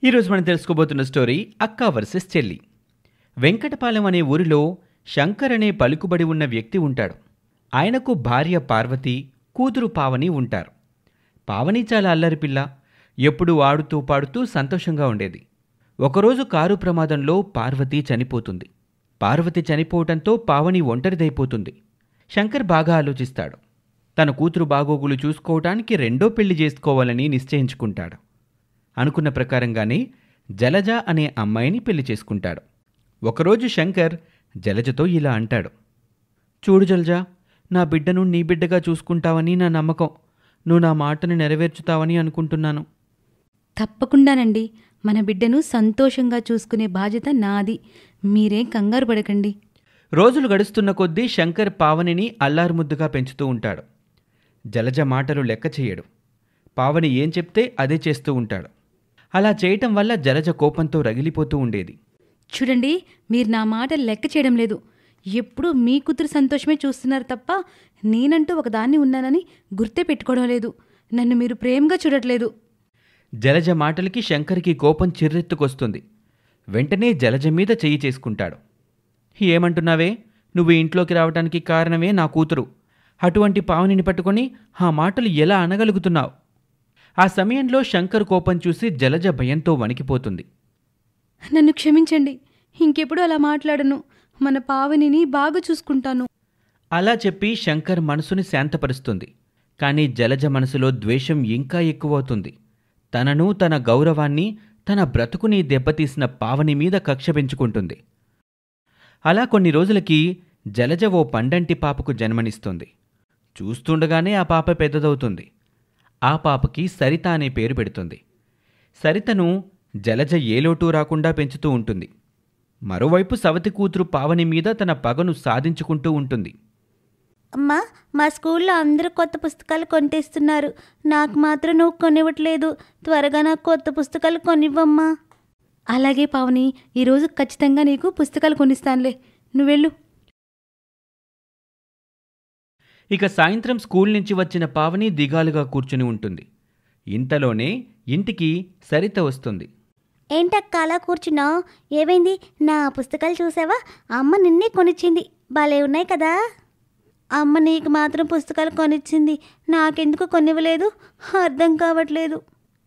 ఈరోజు మనం తెలుసుకోబోతున్న స్టోరీ అక్క వర్సెస్ చెల్లి. వెంకటపాలెం అనే ఊరిలో శంకర్ అనే పలుకుబడి ఉన్న వ్యక్తి ఉంటాడు. ఆయనకు భార్య పార్వతి, కూతురు పావని ఉంటారు. పావని చాలా అల్లరిపిల్ల, ఎప్పుడూ ఆడుతూ పాడుతూ సంతోషంగా ఉండేది. ఒకరోజు కారు ప్రమాదంలో పార్వతి చనిపోతుంది. పార్వతి చనిపోవటంతో పావని ఒంటరిదైపోతుంది. శంకర్ బాగా ఆలోచిస్తాడు. తన కూతురు బాగోగులు చూసుకోవటానికి రెండో పెళ్లి చేసుకోవాలని నిశ్చయించుకుంటాడు. అనుకున్న ప్రకారంగానే జలజ అనే అమ్మాయిని పెళ్లి చేసుకుంటాడు. ఒకరోజు శంకర్ జలజతో ఇలా అంటాడు. చూడు జలజ, నా బిడ్డను నీ బిడ్డగా చూసుకుంటావని నా నమ్మకం. నువ్వు నా మాటను నెరవేర్చుతావని అనుకుంటున్నాను. తప్పకుండానండి. మన బిడ్డను సంతోషంగా చూసుకునే బాధ్యత నాది. మీరేం కంగారు పడకండి. రోజులు గడుస్తున్న కొద్దీ శంకర్ పావనిని అల్లారుముద్దుగా పెంచుతూ ఉంటాడు. జలజ మాటలు లెక్క చేయడు. పావని ఏం చెప్తే అదే చేస్తూ ఉంటాడు. అలా చేయటం వల్ల జలజ కోపంతో రగిలిపోతూ ఉండేది. చూడండి, మీరు నా మాట లెక్క చేయడం లేదు. ఎప్పుడూ మీ కూతురు సంతోషమే చూస్తున్నారు తప్ప నేనంటూ ఒకదాన్ని ఉన్నానని గుర్తే పెట్టుకోవడం లేదు. నన్ను మీరు ప్రేమగా చూడట్లేదు. జలజ మాటలకి శంకర్కి కోపం చిర్రెత్తుకొస్తుంది. వెంటనే జలజ మీద చెయ్యి చేసుకుంటాడు. ఏమంటున్నావే? నువ్వు ఇంట్లోకి రావడానికి కారణమే నా కూతురు. అటువంటి పావనిని పట్టుకొని ఆ మాటలు ఎలా అనగలుగుతున్నావు? ఆ సమయంలో శంకర్ కోపం చూసి జలజ భయంతో వణికిపోతుంది. నన్ను క్షమించండి. ఇంకెప్పుడు అలా మాట్లాడను. మన పావనిని బాగా చూసుకుంటాను. అలా చెప్పి శంకర్ మనసుని శాంతపరుస్తుంది. కానీ జలజ మనసులో ద్వేషం ఇంకా ఎక్కువవుతుంది. తనను, తన గౌరవాన్ని, తన బ్రతుకుని దెబ్బతీసిన పావని మీద కక్ష పెంచుకుంటుంది. అలా కొన్ని రోజులకి జలజ ఓ పండంటి పాపకు జన్మనిస్తుంది. చూస్తుండగానే ఆ పాప పెద్దదవుతుంది. ఆ పాపకి సరిత అనే పేరు పెడుతుంది. సరితను జలజ ఏ లోటు రాకుండా పెంచుతూ ఉంటుంది. మరోవైపు సవతి కూతురు పావని మీద తన పగను సాధించుకుంటూ ఉంటుంది. అమ్మా, మా స్కూల్లో అందరూ కొత్త పుస్తకాలు కొనితేస్తున్నారు. నాకు మాత్రం నువ్వు కొనివ్వట్లేదు. త్వరగా నాకు కొత్త పుస్తకాలు కొనివ్వమ్మా. అలాగే పావని, ఈరోజు ఖచ్చితంగా నీకు పుస్తకాలు కొనిస్తానులే. నువ్వెళ్ళు. ఇక సాయంత్రం స్కూల్ నుంచి వచ్చిన పావని దిగాలుగా కూర్చుని ఉంటుంది. ఇంతలోనే ఇంటికి సరిత వస్తుంది. ఏంటక్క అలా కూర్చున్నావు? ఏమైంది? నా పుస్తకాలు చూసావా? అమ్మ నిన్నే కొనిచ్చింది. భలే ఉన్నాయి కదా. అమ్మ నీకు మాత్రం పుస్తకాలు కొనిచ్చింది, నాకెందుకు కొనివ్వలేదు? అర్థం కావట్లేదు.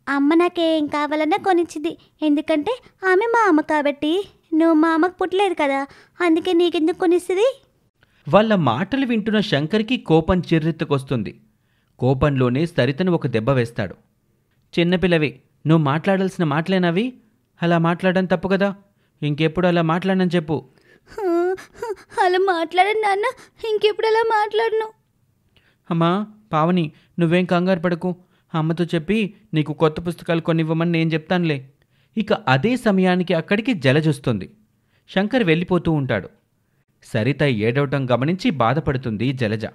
అమ్మ నాకేం కావాలన్నా కొనిచ్చింది. ఎందుకంటే ఆమె మా అమ్మ కాబట్టి. నువ్వు మా అమ్మకు పుట్టలేదు కదా, అందుకే నీకెందుకు కొనిస్తుంది? వాళ్ళ మాటలు వింటున్న శంకర్కి కోపం చిర్రెత్తుకొస్తుంది. కోపంలోనే సరితను ఒక దెబ్బ వేస్తాడు. చిన్నపిల్లవి, నువ్వు మాట్లాడాల్సిన మాటలేనవి? అలా మాట్లాడడం తప్పు కదా. ఇంకెప్పుడు అలా మాట్లాడనని చెప్పు. అలా మాట్లాడను నాన్న, ఇంకెప్పుడు అలా మాట్లాడను. అమ్మా పావని, నువ్వేం కంగారు పడకు. అమ్మతో చెప్పి నీకు కొత్త పుస్తకాలు కొనివ్వమని నేను చెప్తానులే. ఇక అదే సమయానికి అక్కడికి జలజొస్తుంది. శంకర్ వెళ్ళిపోతూ ఉంటాడు. సరిత ఏడవటం గమనించి బాధపడుతుంది జలజ.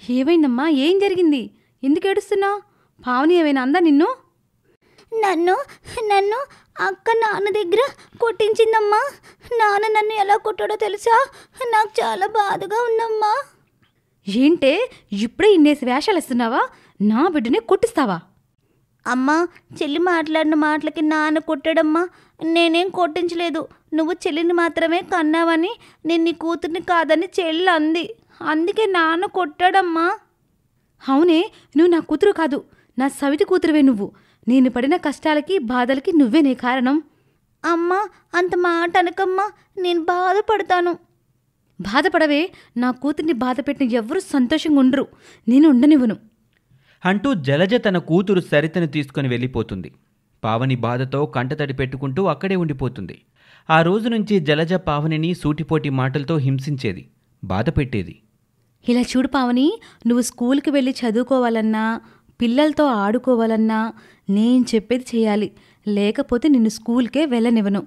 ఏమైందమ్మా? ఏం జరిగింది? ఎందుకు ఏడుస్తున్నావు? పావని ఏమైనా అందా నిన్ను? నన్ను నన్ను అక్క నాన్న దగ్గర కొట్టించిందమ్మా. నాన్న నన్ను ఎలా కొట్టాడో తెలుసా? నాకు చాలా బాధగా ఉందమ్మా. ఏంటే ఇప్పుడే ఇన్నేసి వేషాలు ఇస్తున్నావా? నా బిడ్డనే కొట్టిస్తావా? అమ్మా, చెల్లి మాట్లాడిన మాటలకి నాన్న కొట్టాడమ్మా. నేనేం కొట్టించలేదు. నువ్వు చెల్లిని మాత్రమే కన్నావని, నేను నీ కూతుర్ని కాదని చెల్లి అంది. అందుకే నాన్న కొట్టాడమ్మా. అవునే, నువ్వు నా కూతురు కాదు, నా సవితి కూతురువే నువ్వు. నేను పడిన కష్టాలకి బాధలకి నువ్వేనే కారణం. అమ్మా, అంత మాట అనకమ్మా. నేను బాధపడతాను. బాధపడవే. నా కూతుర్ని బాధ పెట్టిన ఎవరూ సంతోషంగా ఉండరు. నేను ఉండనివ్వను అంటూ జలజ తన కూతురు సరితను తీసుకుని వెళ్ళిపోతుంది. పావని బాధతో కంటతడి పెట్టుకుంటూ అక్కడే ఉండిపోతుంది. ఆ రోజు నుంచి జలజ పావనిని సూటిపోటి మాటలతో హింసించేది, బాధ పెట్టేది. ఇలా చూడు పావని, నువ్వు స్కూల్కి వెళ్ళి చదువుకోవాలన్నా, పిల్లలతో ఆడుకోవాలన్నా నేను చెప్పేది చేయాలి. లేకపోతే నిన్ను స్కూల్కే వెళ్ళనివ్వను.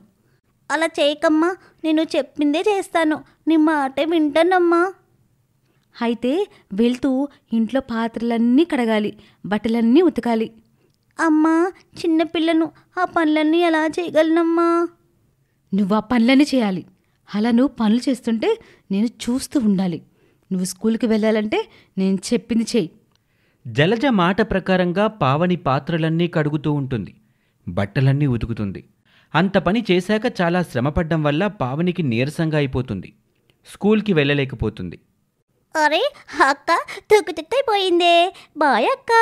అలా చేయకమ్మా. నేను చెప్పిందే చేస్తాను. నీ మాటే వింటానమ్మా. అయితే వెళ్తూ ఇంట్లో పాత్రలన్నీ కడగాలి, బట్టలన్నీ ఉతకాలి. అమ్మా, చిన్నపిల్లను, ఆ పనులన్నీ ఎలా చేయగలనమ్మా? నువ్వు ఆ పనులన్నీ చేయాలి. అలా నువ్వు పనులు చేస్తుంటే నేను చూస్తూ ఉండాలి. నువ్వు స్కూల్కి వెళ్ళాలంటే నేను చెప్పింది చెయ్యి. జలజ మాట ప్రకారంగా పావని పాత్రలన్నీ కడుగుతూ ఉంటుంది. బట్టలన్నీ ఉతుకుతుంది. అంత పని చేశాక చాలా శ్రమపడ్డం వల్ల పావనికి నీరసంగా అయిపోతుంది. స్కూల్కి వెళ్ళలేకపోతుంది. అరే అక్క తుక్కుతుక్కైపోయిందే. బాయ్ అక్క,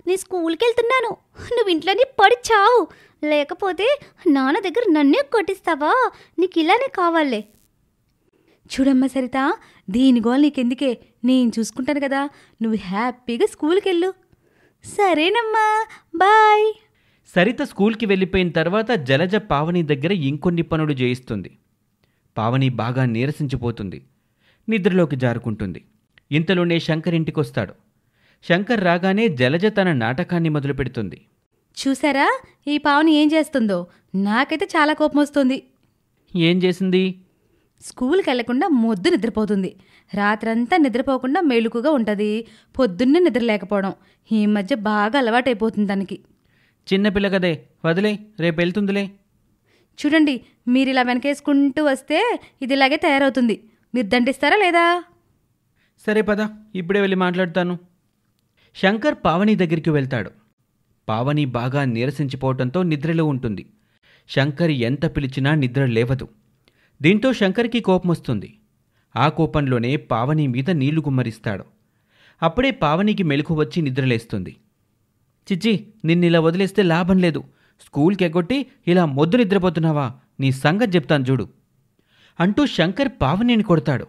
నీ స్కూల్కి వెళ్తున్నాను. నువ్వు ఇంట్లోనే పడి చావు, లేకపోతే నాన్న దగ్గర నన్నే కొట్టిస్తావా? నీకు ఇలానే కావాలే. చూడమ్మా సరిత, దీని గోల్ నీకెందుకే, నేను చూసుకుంటాను కదా. నువ్వు హ్యాపీగా స్కూల్కి వెళ్ళు. సరేనమ్మా, బాయ్. సరిత స్కూల్కి వెళ్ళిపోయిన తర్వాత జలజ పావని దగ్గర ఇంకొన్ని పనులు చేయిస్తుంది. పావని బాగా నీరసించిపోతుంది. నిద్రలోకి జారుకుంటుంది. ఇంతలోనే శంకర్ ఇంటికొస్తాడు. శంకర్ రాగానే జలజ తన నాటకాన్ని మొదలు పెడుతుంది. చూసారా ఈ పావని ఏం చేస్తుందో? నాకైతే చాలా కోపం వస్తుంది. ఏం చేసింది? స్కూల్కి వెళ్లకుండా మొద్దు నిద్రపోతుంది. రాత్రంతా నిద్రపోకుండా మెలుకుగా ఉంటుంది. పొద్దున్నే నిద్ర లేకపోవడం ఈ మధ్య బాగా అలవాటైపోతుంది తనకి. చిన్నపిల్ల కదే, వదిలే, రేపు వెళ్తుందిలే. చూడండి, మీరు ఇలా వెనకేసుకుంటూ వస్తే ఇది ఇలాగే తయారవుతుంది. మీరు దండిస్తారా లేదా? సరే పద, ఇప్పుడే వెళ్ళి మాట్లాడతాను. శంకర్ పావని దగ్గరికి వెళ్తాడు. పావని బాగా నీరసించిపోవటంతో నిద్రలో ఉంటుంది. శంకర్ ఎంత పిలిచినా నిద్ర లేవదు. దీంతో శంకర్కి కోపం వస్తుంది. ఆ కోపంలోనే పావని మీద నీళ్లు గుమ్మరిస్తాడు. అప్పుడే పావనికి మెలకు వచ్చి నిద్రలేస్తుంది. చిచ్చి, నిన్నిలా వదిలేస్తే లాభం లేదు. స్కూల్కి ఎగ్గొట్టి ఇలా మొద్దు నిద్రపోతున్నావా? నీ సంగతి చెప్తాను చూడు అంటూ శంకర్ పావనిని కొడతాడు.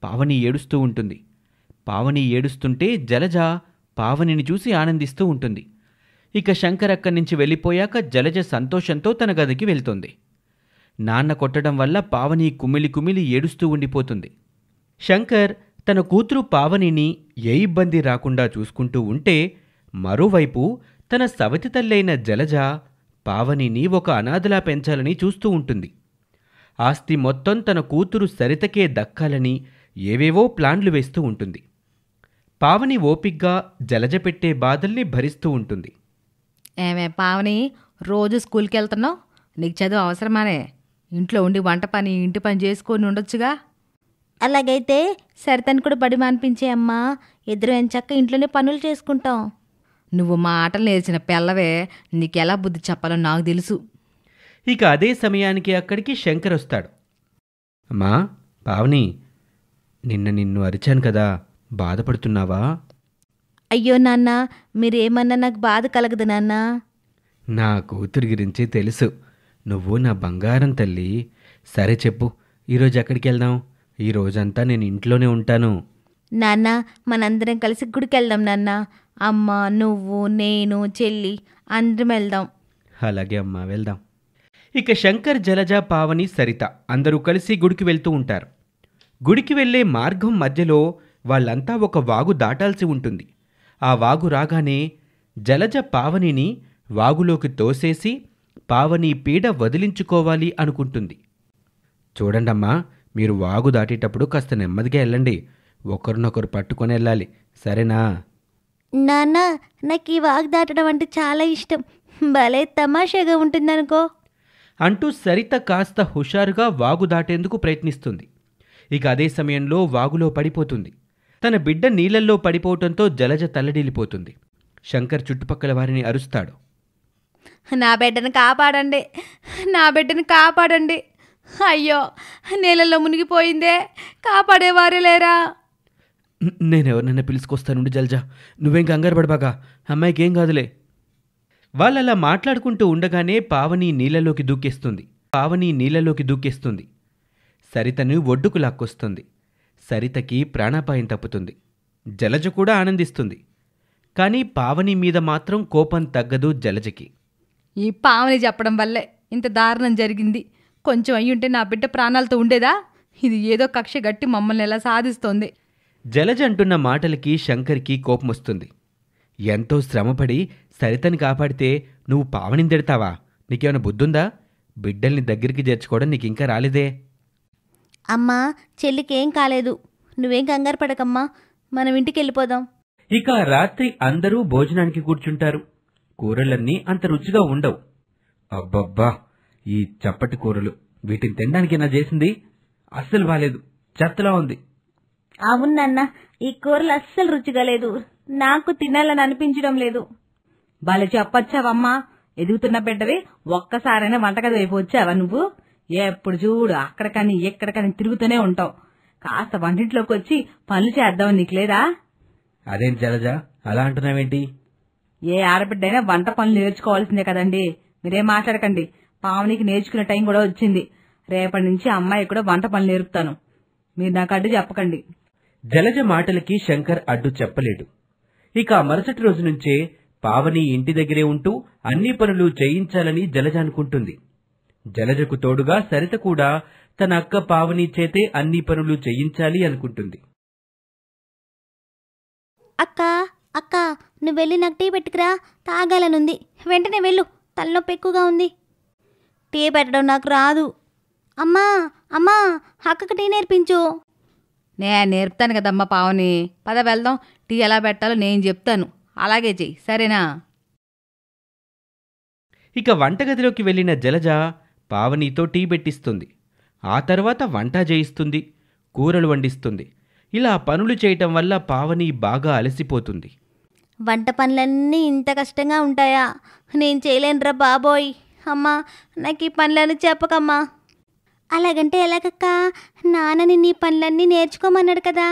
పావని ఏడుస్తూ ఉంటుంది. పావని ఏడుస్తుంటే జలజ పావనిని చూసి ఆనందిస్తూ ఉంటుంది. ఇక శంకర్ అక్కడి నుంచి వెళ్ళిపోయాక జలజ సంతోషంతో తన గదికి వెళ్తుంది. నాన్న కొట్టడం వల్ల పావని కుమిలి కుమిలి ఏడుస్తూ ఉండిపోతుంది. శంకర్ తన కూతురు పావనిని ఏ ఇబ్బంది రాకుండా చూసుకుంటూ ఉంటే, మరోవైపు తన సవతి తల్లైన జలజ పావనిని ఒక అనాథలా పెంచాలని చూస్తూ ఉంటుంది. ఆస్తి మొత్తం తన కూతురు సరితకే దక్కాలని ఏవేవో ప్లాన్లు వేస్తూ ఉంటుంది. పావని ఓపిగ్గా జలజ పెట్టే బాధల్ని భరిస్తూ ఉంటుంది. ఏమే పావని, రోజు స్కూల్కి వెళ్తున్నావు? నీకు చదువు అవసరమానే? ఇంట్లో ఉండి వంట పని ఇంటి పని చేసుకొని ఉండొచ్చుగా. అలాగైతే సరితను కూడా బడి మానిపించే అమ్మా. ఇద్దరు ఎంచక్క ఇంట్లోనే పనులు చేసుకుంటాం. నువ్వు మా ఆటలు నేర్చిన పిల్లవే, నీకెలా బుద్ధి చెప్పాలో నాకు తెలుసు. ఇక అదే సమయానికి అక్కడికి శంకర్ వస్తాడు. అమ్మా పావని, నిన్ను అరిచాను కదా, బాధపడుతున్నావా? అయ్యో నాన్న, మీరేమన్నా నాకు బాధ కలగదు నాన్న. నా కూతురి గురించి తెలుసు. నువ్వు నా బంగారం తల్లి. సరే చెప్పు, ఈరోజు ఎక్కడికి వెళ్దాం? ఈ రోజంతా నేను ఇంట్లోనే ఉంటాను. నాన్న, మనందరం కలిసి గుడికి వెళ్దాం నాన్న. అమ్మ, నువ్వు, నేను, చెల్లి అందరం వెళ్దాం. అలాగే అమ్మా, వెళ్దాం. ఇక శంకర్, జలజ, పావని, సరిత అందరూ కలిసి గుడికి వెళ్తూ ఉంటారు. గుడికి వెళ్లే మార్గం మధ్యలో వాళ్ళంతా ఒక వాగు దాటాల్సి ఉంటుంది. ఆ వాగు రాగానే జలజ పావనిని వాగులోకి తోసేసి పావని పీడ వదిలించుకోవాలి అనుకుంటుంది. చూడండమ్మా, మీరు వాగు దాటేటప్పుడు కాస్త నెమ్మదిగా వెళ్ళండి. ఒకరినొకరు పట్టుకొని వెళ్ళాలి, సరేనా? నాన్న, నాకు ఈ వాగు దాటడం అంటే చాలా ఇష్టం. భలే తమాషాగా ఉంటుందనుకో అంటూ సరిత కాస్త హుషారుగా వాగు దాటేందుకు ప్రయత్నిస్తుంది. ఇక అదే సమయంలో వాగులో పడిపోతుంది. తన బిడ్డ నీళ్లల్లో పడిపోవటంతో జలజ తల్లడిల్లిపోతుంది. శంకర్ చుట్టుపక్కల వారిని అరుస్తాడు. నా బిడ్డను కాపాడండి, నా బిడ్డను కాపాడండి. అయ్యో, నీళ్ళల్లో మునిగిపోయిందే, కాపాడేవారే లేరా? నేనెవరినైనా పిలుచుకొస్తానుండి జలజ, నువ్వేం కంగారు పడబాగా, అమ్మాయికి ఏం కాదులే. వాళ్ళలా మాట్లాడుకుంటూ ఉండగానే పావని నీళ్లలోకి దూకేస్తుంది. సరితను ఒడ్డుకు లాక్కొస్తుంది. సరితకి ప్రాణాపాయం తప్పుతుంది. జలజ కూడా ఆనందిస్తుంది. కానీ పావని మీద మాత్రం కోపం తగ్గదు జలజకి. ఈ పావని చెప్పడం వల్లే ఇంత దారుణం జరిగింది. కొంచెం అయ్యుంటే నా బిడ్డ ప్రాణాలతో ఉండేదా? ఇది ఏదో కక్ష గట్టి మమ్మల్ని ఎలా సాధిస్తోంది. జలజ అంటున్న మాటలకి శంకర్కి కోపం వస్తుంది. ఎంతో శ్రమపడి సరితని కాపాడితే నువ్వు పావనిని తిడతావా? నీకేమైనా బుద్ధుందా? బిడ్డల్ని దగ్గరికి చేర్చుకోవడం నీకింకా రాలేదే. అమ్మా, చెల్లికేం కాలేదు. నువ్వేం కంగారు పడకమ్మా, మనం ఇంటికి వెళ్ళిపోదాం. ఇక రాత్రి అందరూ భోజనానికి కూర్చుంటారు. కూరలన్నీ అంత రుచిగా ఉండవు. అబ్బబ్బా, ఈ చప్పటి కూరలు, వీటిని తినడానికేనా చేసింది? అస్సలు బాలేదు, చెత్తలా ఉంది. అవునన్నా, ఈ కూరలు అస్సలు రుచిగా లేదు. నాకు తినాలని అనిపించడం లేదు. భలే చెప్పొచ్చావమ్మా, ఎదుగుతున్న బిడ్డవి ఒక్కసారైనా వంటగది వైపు వచ్చావా నువ్వు? ఎప్పుడు చూడు అక్కడికని ఎక్కడికని తిరుగుతూనే ఉంటావు. కాస్త వంటింట్లోకి వచ్చి పనులు చేద్దామని నీకు లేదా? అదేం జలజ అలా అంటున్నావేంటి? ఏ ఆడబిడ్డైనా వంట పనులు నేర్చుకోవాల్సిందే కదండి. మీరేం మాట్లాడకండి. పావనికి నేర్చుకునే టైం కూడా వచ్చింది. రేపటి నుంచి అమ్మాయి కూడా వంట పనులు నేర్పుతాను. మీరు నాకు అడ్డు చెప్పకండి. జలజ మాటలకి శంకర్ అడ్డు చెప్పలేడు. ఇక మరుసటి రోజు నుంచే పావని ఇంటి దగ్గరే ఉంటూ అన్ని పనులు చేయించాలని జలజ అనుకుంటుంది. జలజకు తోడుగా సరిత కూడా తన అక్క పావని చేతే అన్ని పనులు చేయించాలి అనుకుంటుంది. అక్క అక్క నువ్వు వెళ్ళి నాకు టీ పెట్టుకురా, తాగాలనుంది. వెంటనే వెళ్ళు, తలనొప్పి ఎక్కువగా ఉంది. టీ పెట్టడం నాకు రాదు. అమ్మా అమ్మా అక్కకి టీ నేర్పించు. నేను నేర్పుతాను కదమ్మా పావని. పద వెళ్దాం. టీ ఎలా పెట్టాలో నేను చెప్తాను. అలాగే చెయ్యి, సరేనా? ఇక వంటగదిలోకి వెళ్లిన జలజ పావనితో టీ పెట్టిస్తుంది. ఆ తర్వాత వంట చేయిస్తుంది, కూరలు వండిస్తుంది. ఇలా పనులు చేయటం వల్ల పావని బాగా అలసిపోతుంది. వంట పనులన్నీ ఇంత కష్టంగా ఉంటాయా? నేను చేయలేనురా బాబోయ్. అమ్మా నాకు ఈ పనులని చెప్పకమ్మా. అలాగంటే ఎలాగక్క? నాన్న నిన్ను ఈ పనులన్నీ నేర్చుకోమన్నాడు కదా.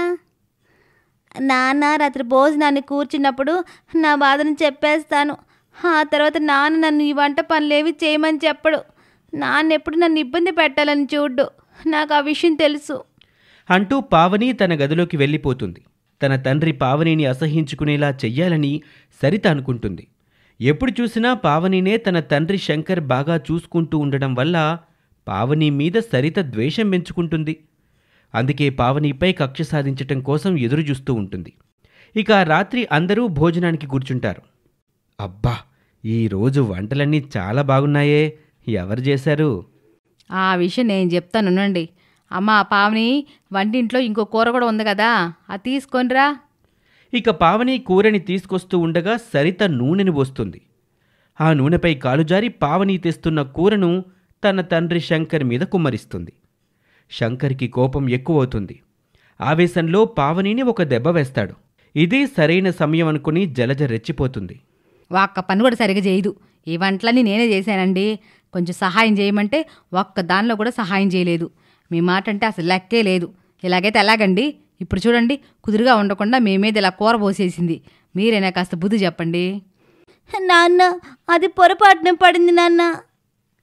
నాన్న రాత్రి భోజనాన్ని కూర్చున్నప్పుడు నా బాధను చెప్పేస్తాను. ఆ తర్వాత నాన్న నన్ను ఈ వంట పనులేవి చేయమని చెప్పడు. నాన్న ఎప్పుడు నన్ను ఇబ్బంది పెట్టాలని చూడ్డు. నాకు ఆ విషయం తెలుసు అంటూ పావని తన గదిలోకి వెళ్ళిపోతుంది. తన తండ్రి పావనిని అసహ్యించుకునేలా చెయ్యాలని సరిత అనుకుంటుంది. ఎప్పుడు చూసినా పావనినే తన తండ్రి శంకర్ బాగా చూసుకుంటూ ఉండడం వల్ల పావని మీద సరిత ద్వేషం పెంచుకుంటుంది. అందుకే పావనిపై కక్ష సాధించటం కోసం ఎదురుచూస్తూ ఉంటుంది. ఇక రాత్రి అందరూ భోజనానికి కూర్చుంటారు. అబ్బా, ఈరోజు వంటలన్నీ చాలా బాగున్నాయే, ఎవరు చేశారు? ఆ విషయం నేను చెప్తానుండండి. అమ్మా పావని, వంటింట్లో ఇంకో కూర కూడా ఉంది కదా, అది తీసుకొనిరా. ఇక పావని కూరని తీసుకొస్తూ ఉండగా సరిత నూనెని పోస్తుంది. ఆ నూనెపై కాలుజారి పావని తెస్తున్న కూరను తన తండ్రి శంకర్ మీద కుమ్మరిస్తుంది. శంకర్కి కోపం ఎక్కువవుతుంది. ఆవేశంలో పావనిని ఒక దెబ్బ వేస్తాడు. ఇదే సరైన సమయం అనుకుని జలజ రెచ్చిపోతుంది. ఒక్క పని కూడా సరిగా చేయదు. ఈ వంటలన్నీ నేనే చేశానండి. కొంచెం సహాయం చేయమంటే ఒక్క దానిలో కూడా సహాయం చేయలేదు. మీ మాట అంటే అసలు లెక్కే లేదు. ఇలాగైతే ఎలాగండి? ఇప్పుడు చూడండి, కుదురుగా ఉండకుండా మీ మీద ఇలా కూర పోసేసింది. మీరైనా కాస్త బుద్ధి చెప్పండి. నాన్న అది పొరపాటున పడింది నాన్న.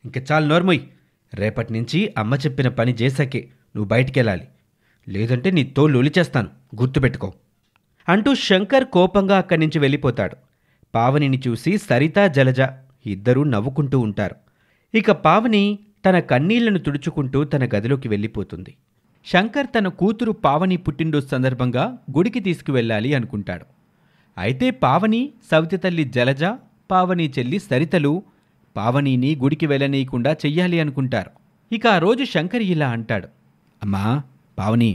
ఇంక చాలు నోర్మోయ్. రేపటి నుంచి అమ్మ చెప్పిన పని చేశాకే నువ్వు బయటికెళ్ళాలి, లేదంటే నీ తోలు ఒలిచేస్తాను, గుర్తుపెట్టుకో అంటూ శంకర్ కోపంగా అక్కడి నుంచి వెళ్ళిపోతాడు. పావనిని చూసి సరిత జలజ ఇద్దరూ నవ్వుకుంటూ ఉంటారు. ఇక పావని తన కన్నీళ్లను తుడుచుకుంటూ తన గదిలోకి వెళ్ళిపోతుంది. శంకర్ తన కూతురు పావని పుట్టినరోజు సందర్భంగా గుడికి తీసుకువెళ్ళాలి అనుకుంటాడు. అయితే పావని, సవితి తల్లి జలజ, పావని చెల్లి సరితలు పావనిని గుడికి వెళ్ళనీయకుండా చెయ్యాలి అనుకుంటారు. ఇక ఆ రోజు శంకర్ ఇలా అంటాడు. అమ్మా పావని,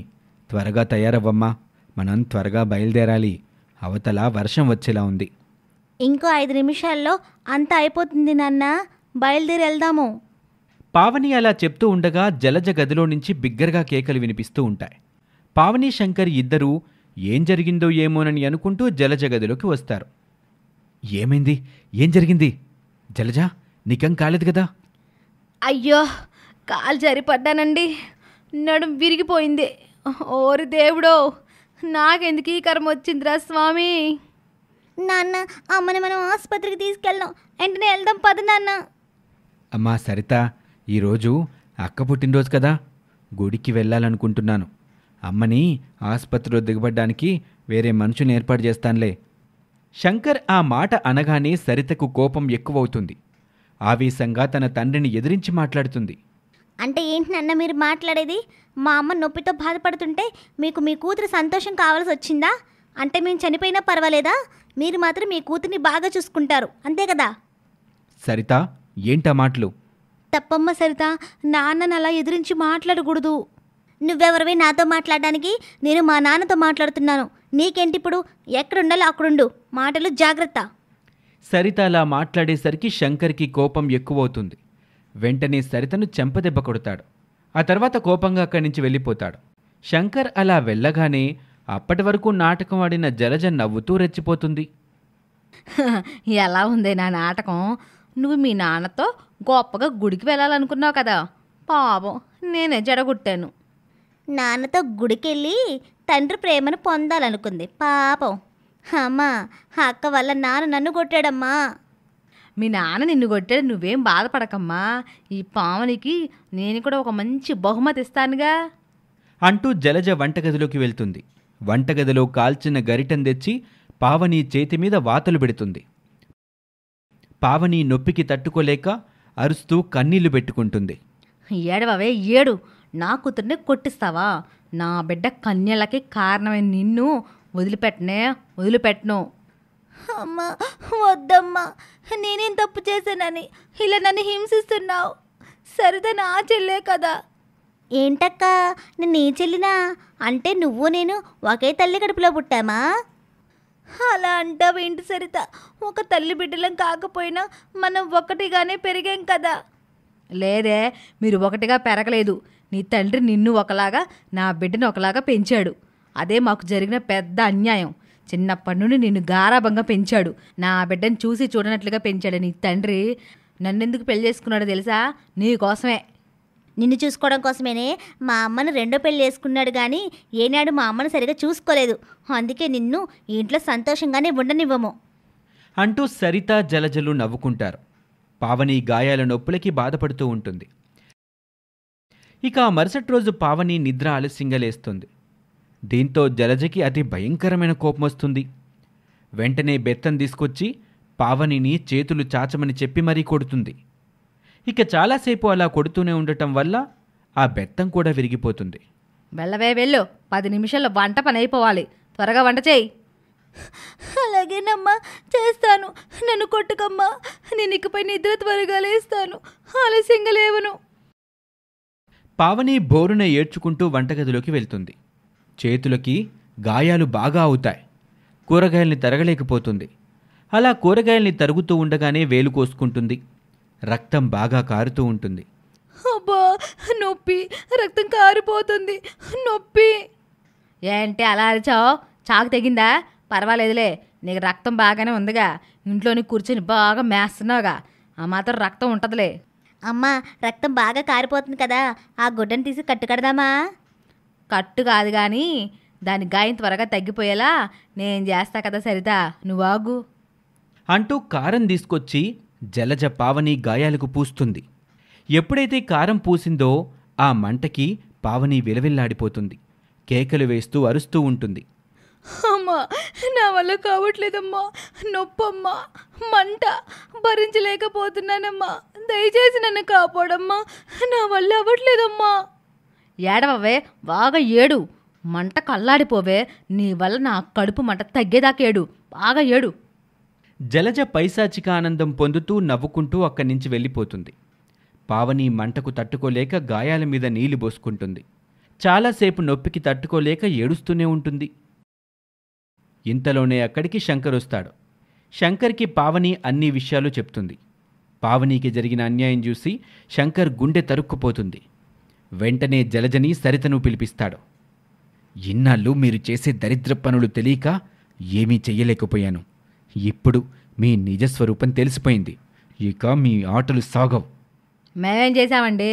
త్వరగా తయారవ్వమ్మా, మనం త్వరగా బయలుదేరాలి. అవతల వర్షం వచ్చేలా ఉంది. ఇంకో 5 నిమిషాల్లో అంతా అయిపోతుంది నాన్న, బయలుదేరి వెళ్దాము. పావని అలా చెప్తూ ఉండగా జలజ గదిలో నుంచి బిగ్గరగా కేకలు వినిపిస్తూ ఉంటాయి. పావని, శంకర్ ఇద్దరూ ఏం జరిగిందో ఏమోనని అనుకుంటూ జలజ గదిలోకి వస్తారు. ఏమైంది? ఏం జరిగింది? జలజ, నీకేం కాలేదు కదా? అయ్యో, కాలు జరిపడ్డానండి. నడుం విరిగిపోయింది. ఓరి దేవుడో, నాకెందుకు ఈ కర్మ వచ్చిందిరా స్వామి. నాన్న అమ్మని మనం ఆసుపత్రికి తీసుకెళ్దాం, వెంటనే వెళ్దాం పద నాన్న. అమ్మా సరిత, ఈరోజు అక్క పుట్టినరోజు కదా, గుడికి వెళ్ళాలనుకుంటున్నాను. అమ్మని ఆసుపత్రిలో దిగబడ్డానికి వేరే మనుషుని ఏర్పాటు చేస్తానులే. శంకర్ ఆ మాట అనగానే సరితకు కోపం ఎక్కువవుతుంది. ఆవేశంగా తన తండ్రిని ఎదిరించి మాట్లాడుతుంది. అంటే ఏంటి నాన్న మీరు మాట్లాడేది? మా అమ్మ నొప్పితో బాధపడుతుంటే మీకు మీ కూతురు సంతోషం కావాల్సి వచ్చిందా? అంటే మేము చనిపోయినా పర్వాలేదా? మీరు మాత్రం మీ కూతుర్ని బాగా చూసుకుంటారు, అంతే కదా? సరిత, ఏంటా మాటలు? తప్పమ్మ సరిత, నాన్నని అలా ఎదిరించి మాట్లాడకూడదు. నువ్వెవరివి నాతో మాట్లాడడానికి? నేను మా నాన్నతో మాట్లాడుతున్నాను. నీకేంటిప్పుడు? ఎక్కడుండాలో అక్కడుండు, మాటలు జాగ్రత్త. సరిత అలా మాట్లాడేసరికి శంకర్కి కోపం ఎక్కువవుతుంది. వెంటనే సరితను చెంపదెబ్బ కొడతాడు. ఆ తర్వాత కోపంగా అక్కడి నుంచి వెళ్ళిపోతాడు. శంకర్ అలా వెళ్ళగానే అప్పటి వరకు నాటకం ఆడిన జలజ నవ్వుతూ రెచ్చిపోతుంది. ఎలా ఉంది నా నాటకం? నువ్వు మీ నాన్నతో గొప్పగా గుడికి వెళ్ళాలనుకున్నావు కదా, పాపం నేనే జడగొట్టాను. నాన్నతో గుడికెళ్ళి తండ్రి ప్రేమను పొందాలనుకుంది పాపం. అమ్మా, అక్క వల్ల నాన్న నన్ను కొట్టాడమ్మా. మీ నాన్న నిన్ను కొట్టాడు, నువ్వేం బాధపడకమ్మా. ఈ పావనికి నేను కూడా ఒక మంచి బహుమతి ఇస్తానుగా అంటూ జలజ వంటగదిలోకి వెళ్తుంది. వంటగదిలో కాల్చిన గరిటెను తెచ్చి పావని చేతి మీద వాతలు పెడుతుంది. పావని నొప్పికి తట్టుకోలేక అరుస్తూ కన్నీళ్లు పెట్టుకుంటుంది. ఏడవవే ఏడు, నా కూతుర్ని కొట్టిస్తావా? నా బిడ్డ కన్యలకి కారణమైన నిన్ను వదిలిపెట్టను. అమ్మా, వద్దమ్మా, నేనేం తప్పు చేశానని ఇలా నన్ను హింసిస్తున్నావు? సరిత నా చెల్లే కదా. ఏంటక్క, నీ చెల్లినా? అంటే నువ్వు నేను ఒకే తల్లి కడుపులో పుట్టామా? అలా అంటావేంటి సరిత? ఒక తల్లి బిడ్డలం కాకపోయినా మనం ఒకటిగానే పెరిగాం కదా. లేదే, మీరు ఒకటిగా పెరగలేదు. నీ తండ్రి నిన్ను ఒకలాగా, నా బిడ్డను ఒకలాగా పెంచాడు. అదే మాకు జరిగిన పెద్ద అన్యాయం. చిన్నప్పటి నుండి నిన్ను గారాబంగా పెంచాడు. నా బిడ్డను చూసి చూడనట్లుగా పెంచాడు నీ తండ్రి. నన్నెందుకు పెళ్లి చేసుకున్నాడో తెలుసా? నీ కోసమే. నిన్ను చూసుకోవడం కోసమేనే మా అమ్మను రెండో పెళ్లి చేసుకున్నాడు, కానీ ఏనాడు మా అమ్మను సరిగా చూసుకోలేదు. అందుకే నిన్ను ఈ ఇంట్లో సంతోషంగానే ఉండనివ్వము. అంటూ సరిత జలజలు నవ్వుకుంటారు. పావని గాయాల నొప్పులకి బాధపడుతూ ఉంటుంది. ఇక ఆ మరుసటి రోజు పావని నిద్ర ఆలస్యంగా లేస్తుంది. దీంతో జలజకి అతి భయంకరమైన కోపం వస్తుంది. వెంటనే బెత్తం తీసుకొచ్చి పావనిని చేతులు చాచమని చెప్పి మరీ కొడుతుంది. ఇక చాలాసేపు అలా కొడుతూనే ఉండటం వల్ల ఆ బెత్తం కూడా విరిగిపోతుంది. వెళ్ళవే వెళ్ళు, 10 నిమిషాల్లో వంట పని అయిపోవాలి. త్వరగా వంట చేయి. అలాగేనమ్మా, చేస్తాను. నన్ను కొట్టుకమ్మా. నేను ఇకపై నిద్ర త్వరగా లేస్తాను, ఆలస్యంగా లేవను. పావని బోరున ఏడ్చుకుంటూ వంటగదిలోకి వెళ్తుంది. చేతులకి గాయాలు బాగా అవుతాయి. కూరగాయల్ని తరగలేకపోతుంది. అలా కూరగాయల్ని తరుగుతూ ఉండగానే వేలు కోసుకుంటుంది. రక్తం బాగా కారుతూ ఉంటుంది. అబ్బా, నొప్పి, రక్తం కారిపోతుంది, నొప్పి. ఏంటి అలా అరిచావు? చాకు తెగిందా? పర్వాలేదులే, నీకు రక్తం బాగానే ఉందిగా. ఇంట్లోని కూర్చొని బాగా మేస్తున్నావుగా, ఆ మాత్రం రక్తం ఉంటుందిలే. అమ్మా, రక్తం బాగా కారిపోతుంది కదా, ఆ గుడ్డను తీసి కట్టుకడదామా? కట్టు కాదు కానీ దాని గాయం త్వరగా తగ్గిపోయేలా నేను చేస్తా కదా సరిత, నువ్వు ఆగు. అంటూ కారం తీసుకొచ్చి జలజ పావని గాయాలకు పూస్తుంది. ఎప్పుడైతే కారం పూసిందో ఆ మంటకి పావని విలవిల్లాడిపోతుంది. కేకలు వేస్తూ అరుస్తూ ఉంటుంది. అమ్మా, నా వల్ల కావట్లేదమ్మా, నొప్పమ్మా, మంట భరించలేకపోతున్నానమ్మా. దయచేసి నన్ను కాపాడమ్మా, నా వల్ల అవ్వట్లేదమ్మా. ఏడవవే, బాగా ఏడు. మంట కల్లాడిపోవే. నీ వల్ల నా కడుపు మంట తగ్గేదాకా ఏడు, బాగా ఏడు. జలజ పైశాచిక ఆనందం పొందుతూ నవ్వుకుంటూ అక్కడి నుంచి వెళ్ళిపోతుంది. పావని మంటకు తట్టుకోలేక గాయాల మీద నీళ్లు పోసుకుంటుంది. చాలాసేపు నొప్పికి తట్టుకోలేక ఏడుస్తూనే ఉంటుంది. ఇంతలోనే అక్కడికి శంకర్ వస్తాడు. శంకర్కి పావని అన్ని విషయాలు చెప్తుంది. పావనికి జరిగిన అన్యాయం చూసి శంకర్ గుండె తరుక్కుపోతుంది. వెంటనే జలజని సరితను పిలిపిస్తాడు. ఇన్నాళ్ళు మీరు చేసే దరిద్ర పనులు తెలియక ఏమీ చెయ్యలేకపోయాను. ఇప్పుడు మీ నిజస్వరూపం తెలిసిపోయింది. ఇక మీ ఆటలు సాగవు. మేమేం చేశామండి?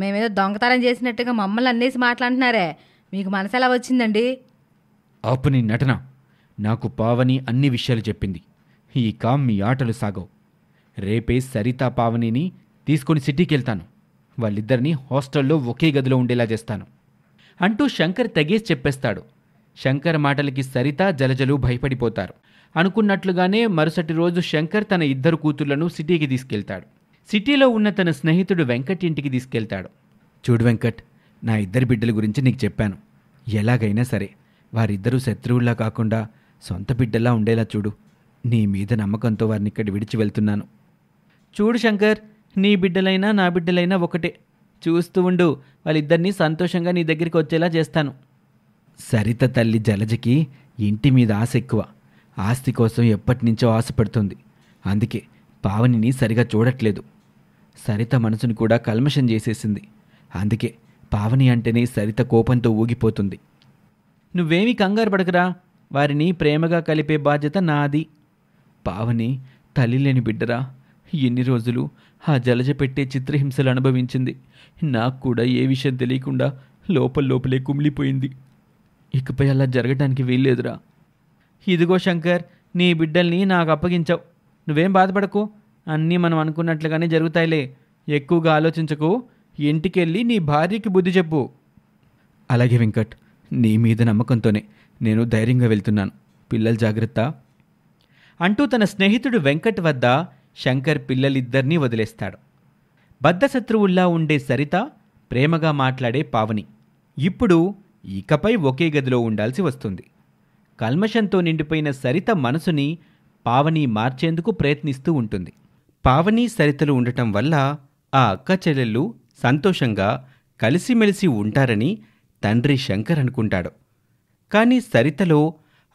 మేమేదో దొంగతనం చేసినట్టుగా మమ్మల్ని అన్నేసి మాట్లాడుతున్నారే, మీకు మనసు ఎలా వచ్చిందండి? ఆపు నీ నటన. నాకు పావని అన్ని విషయాలు చెప్పింది. ఇక మీ ఆటలు సాగవు. రేపే సరిత పావనిని తీసుకొని సిటీకి వెళ్తాను. వాళ్ళిద్దరినీ హాస్టల్లో ఒకే గదిలో ఉండేలా చేస్తాను అంటూ శంకర్ తెగేసి చెప్పేస్తాడు. శంకర్ మాటలకి సరిత జలజలు భయపడిపోతారు. అనుకున్నట్లుగానే మరుసటి రోజు శంకర్ తన 2 కూతుళ్లను సిటీకి తీసుకెళ్తాడు. సిటీలో ఉన్న తన స్నేహితుడు వెంకట్ ఇంటికి తీసుకెళ్తాడు. చూడు వెంకట్, నా 2 బిడ్డల గురించి నీకు చెప్పాను. ఎలాగైనా సరే వారిద్దరూ శత్రువుల్లా కాకుండా సొంత బిడ్డలా ఉండేలా చూడు. నీ మీద నమ్మకంతో వారిని ఇక్కడ విడిచి వెళ్తున్నాను. చూడు శంకర్, నీ బిడ్డలైనా నా బిడ్డలైనా ఒకటే. చూస్తూ ఉండు, వాళ్ళిద్దరినీ సంతోషంగా నీ దగ్గరికి వచ్చేలా చేస్తాను. సరిత తల్లి జలజకి ఇంటి మీద ఆశ ఎక్కువ. ఆస్తి కోసం ఎప్పటినుంచో ఆశపడుతుంది. అందుకే పావనిని సరిగా చూడట్లేదు. సరిత మనసుని కూడా కల్మషం చేసేసింది. అందుకే పావని అంటేనే సరిత కోపంతో ఊగిపోతుంది. నువ్వేమీ కంగారు పడకరా, వారిని ప్రేమగా కలిపే బాధ్యత నాది. పావని తల్లి లేని బిడ్డరా, ఎన్ని రోజులు ఆ జలజ పెట్టే చిత్రహింసలు అనుభవించింది. నాకు కూడా ఏ విషయం తెలియకుండా లోపలే కుమిలిపోయింది. ఇకపై అలా జరగడానికి వీల్లేదురా. ఇదిగో శంకర్, నీ బిడ్డల్ని నాకు అప్పగించావు. నువ్వేం బాధపడకు, అన్నీ మనం అనుకున్నట్లుగానే జరుగుతాయిలే. ఎక్కువగా ఆలోచించకు. ఇంటికెళ్ళి నీ భార్యకి బుద్ధి చెప్పు. అలాగే వెంకట్, నీ మీద నమ్మకంతోనే నేను ధైర్యంగా వెళ్తున్నాను. పిల్లలు జాగ్రత్త అంటూ తన స్నేహితుడు వెంకట్ వద్ద శంకర్ పిల్లలిద్దరినీ వదిలేస్తాడు. బద్ధశత్రువుల్లా ఉండే సరిత, ప్రేమగా మాట్లాడే పావని ఇప్పుడు ఇకపై ఒకే గదిలో ఉండాల్సి వస్తుంది. కల్మషంతో నిండిపోయిన సరిత మనసుని పావని మార్చేందుకు ప్రయత్నిస్తూ ఉంటుంది. పావని సరితలు ఉండటం వల్ల ఆ అక్క చెల్లెళ్ళు సంతోషంగా కలిసిమెలిసి ఉంటారని తండ్రి శంకర్ అనుకుంటాడు. కానీ సరితలో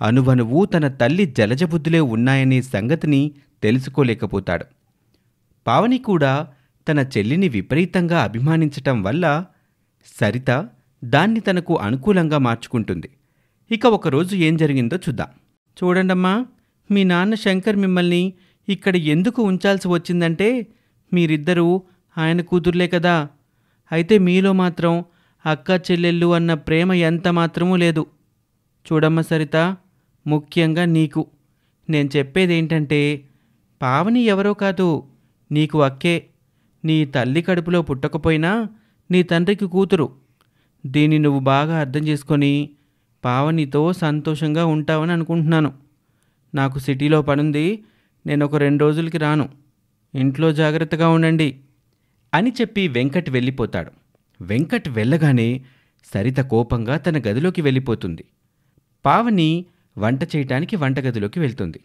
అనువనువు తన తల్లి జలజబుద్ధులే ఉన్నాయనే సంగతిని తెలుసుకోలేకపోతాడు. పావని కూడా తన చెల్లిని విపరీతంగా అభిమానించటం వల్ల సరిత దాన్ని తనకు అనుకూలంగా మార్చుకుంటుంది. ఇక ఒకరోజు ఏం జరిగిందో చూద్దాం. చూడండమ్మా, మీ నాన్న శంకర్ మిమ్మల్ని ఇక్కడ ఎందుకు ఉంచాల్సి వచ్చిందంటే మీరిద్దరూ ఆయన కూతుర్లే కదా. అయితే మీలో మాత్రం అక్క చెల్లెళ్ళు అన్న ప్రేమ ఎంత మాత్రమూ లేదు. చూడమ్మ సరిత, ముఖ్యంగా నీకు నేను చెప్పేదేంటంటే, పావని ఎవరో కాదు, నీకు అక్కే. నీ తల్లి కడుపులో పుట్టకపోయినా నీ తండ్రికి కూతురు. దీన్ని నువ్వు బాగా అర్థం చేసుకొని పావనితో సంతోషంగా ఉంటావని అనుకుంటున్నాను. నాకు సిటీలో పనుంది, నేను ఒక 2 రోజులకి రాను. ఇంట్లో జాగ్రత్తగా ఉండండి అని చెప్పి వెంకట్ వెళ్ళిపోతాడు. వెంకట్ వెళ్ళగానే సరిత కోపంగా తన గదిలోకి వెళ్ళిపోతుంది. పావని వంట చేయటానికి వంటగదిలోకి వెళ్తుంది.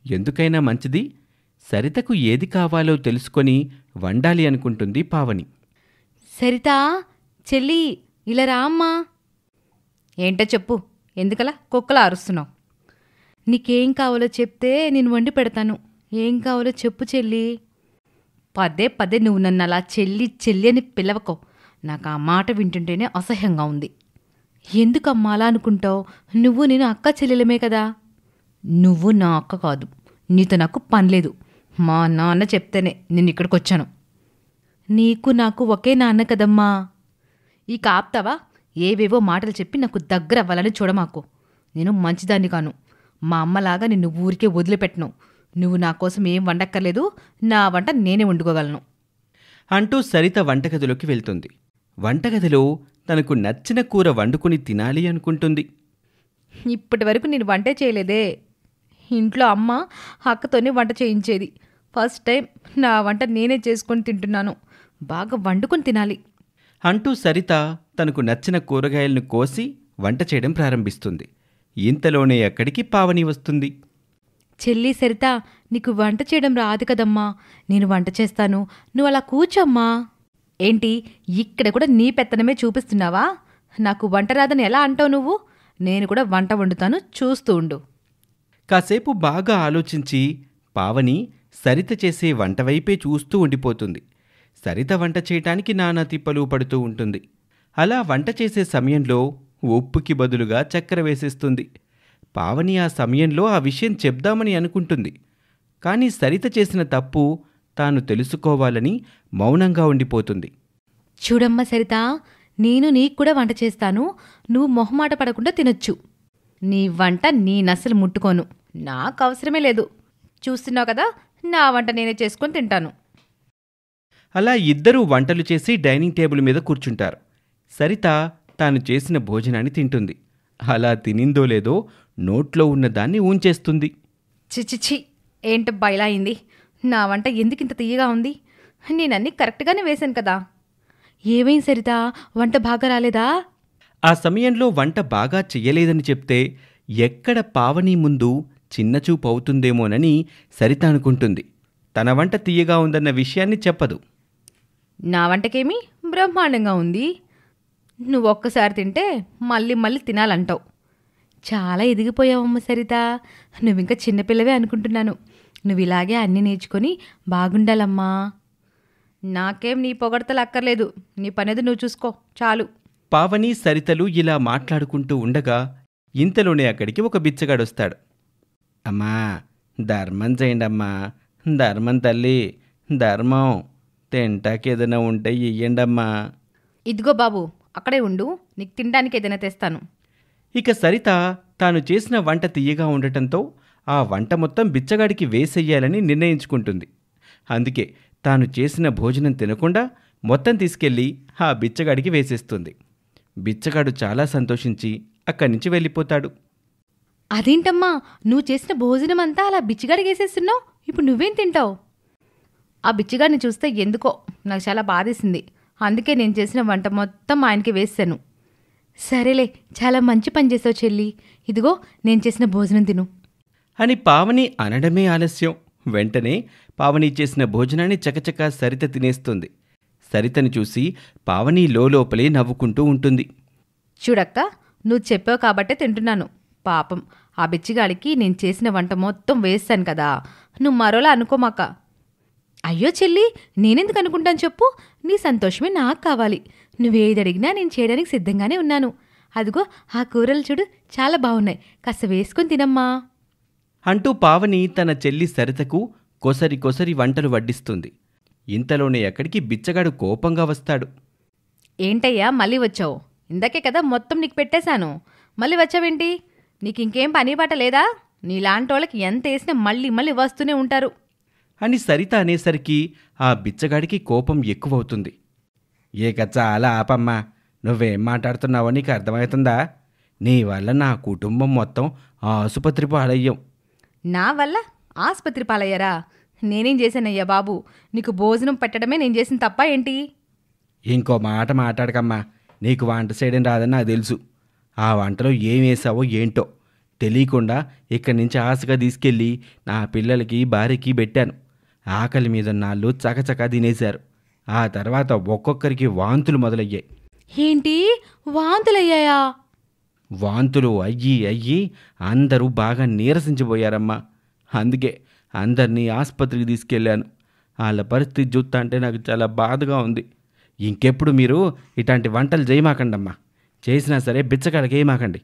ఎందుకైనా మంచిది సరితకు ఏది కావాలో తెలుసుకొని వండాలి అనుకుంటుంది పావని. సరిత, చెల్లి, ఇలా రా అమ్మా. ఏంటో చెప్పు, ఎందుకలా కుక్కలా అరుస్తున్నావు? నీకేం కావాలో చెప్తే నేను వండి పెడతాను. ఏం కావాలో చెప్పు చెల్లి. పదే నువ్వు నన్ను అలా చెల్లి చెల్లి అని పిలవకో. నాకు ఆ మాట వింటుంటేనే అసహ్యంగా ఉంది. ఎందుకమ్మా అలా అనుకుంటావు? నువ్వు నేను అక్క చెల్లెలమే కదా. నువ్వు నా అక్క కాదు, నీతో నాకు పనిలేదు. మా నాన్న చెప్తేనే నేను ఇక్కడికి వచ్చాను. నీకు నాకు ఒకే నాన్న కదమ్మా. ఇక ఆప్తావా? ఏవేవో మాటలు చెప్పి నాకు దగ్గర అవ్వాలని చూడమాకు. నేను మంచిదాన్ని కాను. మా అమ్మలాగా నిన్ను ఊరికే వదిలిపెట్టను. నువ్వు నా కోసం ఏం వండక్కర్లేదు, నా వంట నేనే వండుకోగలను అంటూ సరిత వంటగదిలోకి వెళ్తుంది. వంటగదిలో తనకు నచ్చిన కూర వండుకుని తినాలి అనుకుంటుంది. ఇప్పటి వరకు నేను వంటే చేయలేదే. ఇంట్లో అమ్మ అక్కతోనే వంట చేయించేది. ఫస్ట్ టైం నా వంట నేనే చేసుకొని తింటున్నాను. బాగా వండుకొని తినాలి అంటూ సరిత తనకు నచ్చిన కూరగాయలను కోసి వంట చేయడం ప్రారంభిస్తుంది. ఇంతలోనే అక్కడికి పావని వస్తుంది. చెల్లి సరిత, నీకు వంట చేయడం రాదు కదమ్మా, నేను వంట చేస్తాను, నువ్వు అలా కూర్చోమ్మా. ఏంటి, ఇక్కడ కూడా నీ పెత్తనమే చూపిస్తున్నావా? నాకు వంట రాదని ఎలా అంటావు నువ్వు? నేను కూడా వంట వండుతాను, చూస్తూ ఉండు. కాసేపు బాగా ఆలోచించి పావని సరిత చేసే వంట వైపే చూస్తూ ఉండిపోతుంది. సరిత వంట చేయటానికి నానా తిప్పలు పడుతూ ఉంటుంది. అలా వంట చేసే సమయంలో ఉప్పుకి బదులుగా చక్కెర వేసేస్తుంది. పావని ఆ సమయంలో ఆ విషయం చెప్దామని అనుకుంటుంది. కానీ సరిత చేసిన తప్పు తాను తెలుసుకోవాలని మౌనంగా ఉండిపోతుంది. చూడమ్మా సరిత, నేను నీకు కూడా వంట చేస్తాను, నువ్వు మొహమాట పడకుండా తినొచ్చు. నీ వంట నీ నసలు ముట్టుకోను, నాకు అవసరమే లేదు. చూస్తున్నావు కదా, నా వంట నేనే చేసుకొని తింటాను. అలా ఇద్దరూ వంటలు చేసి డైనింగ్ టేబుల్ మీద కూర్చుంటారు. సరిత తాను చేసిన భోజనాన్ని తింటుంది. అలా తినిందో లేదో నోట్లో ఉన్నదాన్ని ఊంచేస్తుంది. చిచిచి, ఏంటబ్బా ఇలా అయింది? నా వంట ఎందుకింత తీయగా ఉంది? నేనన్నీ కరెక్ట్గానే వేశాను కదా. ఏమైంది సరిత, వంట బాగా రాలేదా? ఆ సమయంలో వంట బాగా చెయ్యలేదని చెప్తే ఎక్కడ పావని ముందు చిన్నచూపు అవుతుందేమోనని సరిత అనుకుంటుంది. తన వంట తీయగా ఉందన్న విషయాన్ని చెప్పదు. నా వంటకేమి బ్రహ్మాండంగా ఉంది. నువ్వు ఒక్కసారి తింటే మళ్ళీ మళ్ళీ తినాలంటావు. చాలా ఎదిగిపోయావమ్మ సరిత, నువ్వింకా చిన్నపిల్లవే అనుకుంటున్నాను. నువ్వు ఇలాగే అన్నీ నేర్చుకొని బాగుండాలమ్మా. నాకేం నీ పొగడతలు అక్కర్లేదు, నీ పనేది నువ్వు చూసుకో చాలు. పావని సరితలు ఇలా మాట్లాడుకుంటూ ఉండగా ఇంతలోనే అక్కడికి ఒక బిచ్చగాడొస్తాడు. అమ్మా, ధర్మం చేయండమ్మా, ధర్మం తల్లి, ధర్మం. తింటాకేదైనా ఉంటే ఇయ్యండమ్మా. ఇదిగో బాబు, అక్కడే ఉండు, నీకు తినడానికి ఏదైనా తెస్తాను. ఇక సరిత తాను చేసిన వంట తియ్యగా ఉండటంతో ఆ వంట మొత్తం బిచ్చగాడికి వేసెయ్యాలని నిర్ణయించుకుంటుంది. అందుకే తాను చేసిన భోజనం తినకుండా మొత్తం తీసుకెళ్ళి ఆ బిచ్చగాడికి వేసేస్తుంది. బిచ్చగాడు చాలా సంతోషించి అక్కడి నుంచి వెళ్ళిపోతాడు. అదేంటమ్మా, నువ్వు చేసిన భోజనం అంతా అలా బిచ్చిగాడిగేసేస్తున్నావు, ఇప్పుడు నువ్వేం తింటావు? ఆ బిచ్చిగాడిని చూస్తే ఎందుకో నాకు చాలా బాధేసింది. అందుకే నేను చేసిన వంట మొత్తం ఆయనకి వేసాను. సరేలే, చాలా మంచి పని చేసావు చెల్లి, ఇదిగో నేను చేసిన భోజనం తిను అని పావని అనడమే ఆలస్యం. వెంటనే పావని చేసిన భోజనాన్ని చకచకా సరిత తినేస్తుంది. సరితని చూసి పావని లోపలే నవ్వుకుంటూ ఉంటుంది. చూడక్క, నువ్వు చెప్పావు కాబట్టే తింటున్నాను. పాపం ఆ బిచ్చిగాడికి నేను చేసిన వంట మొత్తం వేస్తాను కదా, నువ్వు మరోలా అనుకోమాక. అయ్యో చెల్లి, నేనెందుకు అనుకుంటాను చెప్పు, నీ సంతోషమే నాకు కావాలి. నువ్వేది అడిగినా నేను చేయడానికి సిద్ధంగానే ఉన్నాను. అదిగో ఆ కూరలు చూడు, చాలా బాగున్నాయి, కాస్త వేసుకొని తినమ్మా అంటూ పావని తన చెల్లి సరితకు కొసరి కొసరి వంటలు వడ్డిస్తుంది. ఇంతలోనే అక్కడికి బిచ్చగాడు కోపంగా వస్తాడు. ఏంటయ్యా మళ్ళీ వచ్చావు? ఇందాకే కదా మొత్తం నీకు పెట్టేశాను, మళ్ళీ వచ్చావేంటి? నీకు ఇంకేం పని బాట లేదా? నీలాంటోళ్ళకి ఎంత వేసినా మళ్ళీ మళ్ళీ వస్తూనే ఉంటారు అని సరిత అనేసరికి ఆ బిచ్చగాడికి కోపం ఎక్కువవుతుంది. ఏక చాలా ఆపమ్మా, నువ్వేం మాట్లాడుతున్నావో నీకు అర్థమవుతుందా? నీ వల్ల నా కుటుంబం మొత్తం ఆసుపత్రి పాలయ్యాం. నా వల్ల ఆసుపత్రి పాలయ్యారా? నేనేం చేశానయ్యా బాబు, నీకు భోజనం పెట్టడమే నేను చేసిన తప్ప ఏంటి? ఇంకో మాట మాట్లాడకమ్మా, నీకు వంట చేయడం రాదని నాకు తెలుసు. ఆ వంటలో ఏం వేసావో ఏంటో తెలియకుండా ఇక్కడి నుంచి ఆశగా తీసుకెళ్ళి నా పిల్లలకి భార్యకి పెట్టాను. ఆకలి మీద నాళ్ళు చకచకా తినేశారు. ఆ తర్వాత ఒక్కొక్కరికి వాంతులు మొదలయ్యాయి. ఏంటి, వాంతులయ్యాయా? వాంతులు అయ్యి అందరూ బాగా నీరసించిపోయారమ్మా. అందుకే అందరినీ ఆసుపత్రికి తీసుకెళ్ళాను. వాళ్ళ పరిస్థితి చూస్తా అంటే నాకు చాలా బాధగా ఉంది. ఇంకెప్పుడు మీరు ఇట్లాంటి వంటలు చేయమాకండమ్మా. చేసినా సరే బిచ్చగాళ్ళకి ఏమాకండి.